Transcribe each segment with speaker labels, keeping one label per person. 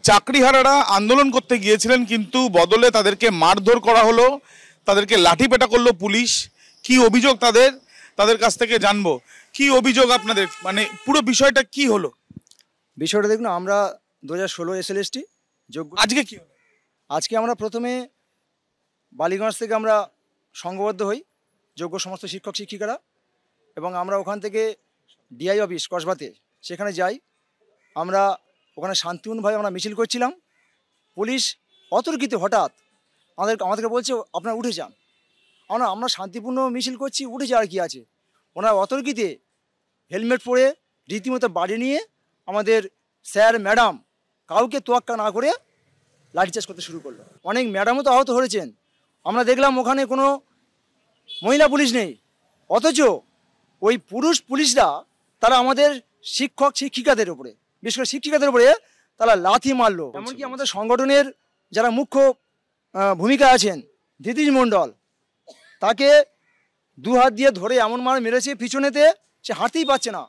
Speaker 1: চাকরিহারারা আন্দোলন করতে গিয়েছিলেন, কিন্তু বদলে তাদেরকে মারধর করা হলো, তাদেরকে লাঠিপেটা করলো পুলিশ। কি অভিযোগ তাদের কাছ থেকে জানবো। কি অভিযোগ আপনাদের, মানে পুরো বিষয়টা কি হলো?
Speaker 2: বিষয়টা দেখুন, আমরা 2016 SLST যোগ্য।
Speaker 1: আজকে কি হলো?
Speaker 2: আজকে আমরা প্রথমে বালিগঞ্জ থেকে আমরা সংঘবদ্ধ হই যোগ্য সমস্ত শিক্ষক শিক্ষিকারা, এবং আমরা ওখান থেকে ডিআই অফিস কসবাতে সেখানে যাই। আমরা ওখানে শান্তিপূর্ণভাবে আমরা মিছিল করছিলাম। পুলিশ অতর্কিতে হঠাৎ আমাদেরকে বলছে আপনারা উঠে যান। আমরা শান্তিপূর্ণ মিছিল করছি, উঠে যাওয়ার কি আছে? ওনারা অতর্কিতে হেলমেট পরে রীতিমতো বাড়ি নিয়ে আমাদের স্যার ম্যাডাম কাউকে তোয়াক্কা না করে লাঠিচার্জ করতে শুরু করলো। অনেক ম্যাডামও তো আহত হয়েছেন। আমরা দেখলাম ওখানে কোনো মহিলা পুলিশ নেই, অথচ ওই পুরুষ পুলিশরা তারা আমাদের শিক্ষক শিক্ষিকাদের উপরে, বিশেষ করে শিক্ষিকাদের উপরে তারা লাথি মারলো। এমনকি আমাদের সংগঠনের যারা মুখ্য ভূমিকা আছেন দিদিজ মণ্ডল, তাকে দু হাত দিয়ে ধরে এমন মার মেরেছে পিছনেতে, সে হাঁটতেই পারছে না।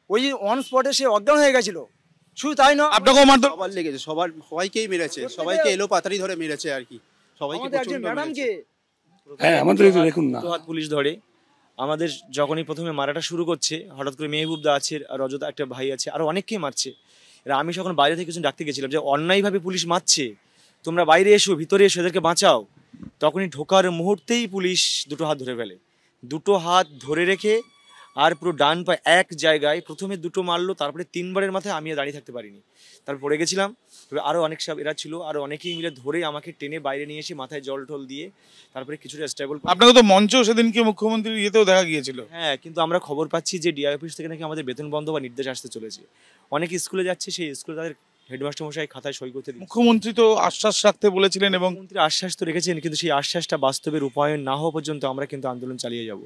Speaker 2: ওই অন স্পটে সে অজ্ঞান হয়ে গেছিল। শুধু তাই না,
Speaker 1: আপনাকেও মারধর
Speaker 3: সবার লেগেছে, সবাইকেই মেরেছে, সবাইকে এলো পাতারি ধরে মেরেছে আর কি, সবাইকে
Speaker 2: ম্যাডামকে।
Speaker 4: হ্যাঁ, আমাদের দেখুন না,
Speaker 5: হাত পুলিশ ধরে আমাদের যখনই প্রথমে মারাটা শুরু করছে, হঠাৎ করে মেহবুবদা আছে, আর রজতা একটা ভাই আছে, আরও অনেককেই মারছে। এরা আমি যখন বাইরে থেকে কিছু ডাকতে গেছিলাম যে অন্যায়ভাবে পুলিশ মারছে, তোমরা বাইরে এসো, ভিতরে এসো, এদেরকে বাঁচাও। তখনই ঢোকার মুহূর্তেই পুলিশ দুটো হাত ধরে ফেলে, দুটো হাত ধরে রেখে আর পুরো ডান পা এক জায়গায় প্রথমে দুটো মারলো, তারপরে 3বারের মাথায় আমি দাঁড়িয়ে থাকতে পারিনি, তারপর পড়ে গেছিলাম। তবে আরও অনেক সব এরা ছিল, আরও অনেকেই মিলে ধরে আমাকে টেনে বাইরে নিয়ে এসে মাথায় জল টল দিয়ে তারপরে কিছুটা স্টেবল।
Speaker 1: আপনাকে তো মঞ্চ সেদিনকে মুখ্যমন্ত্রীর ইয়েতেও দেখা গিয়েছিল।
Speaker 5: হ্যাঁ, কিন্তু আমরা খবর পাচ্ছি যে ডিআই অফিস থেকে নাকি আমাদের বেতন বন্ধ বা নির্দেশ আসতে চলেছে। অনেক স্কুলে যাচ্ছে, সেই স্কুলে তাদের হেডমাস্টার মশাই খাতায় সই করতে দিচ্ছে।
Speaker 1: মুখ্যমন্ত্রী তো আশ্বাস রাখতে বলেছিলেন, এবং
Speaker 5: মুখ্যমন্ত্রী আশ্বাস তো রেখেছেন, কিন্তু সেই আশ্বাসটা বাস্তবে রূপায়ণ না হওয়া পর্যন্ত আমরা কিন্তু আন্দোলন চালিয়ে যাব।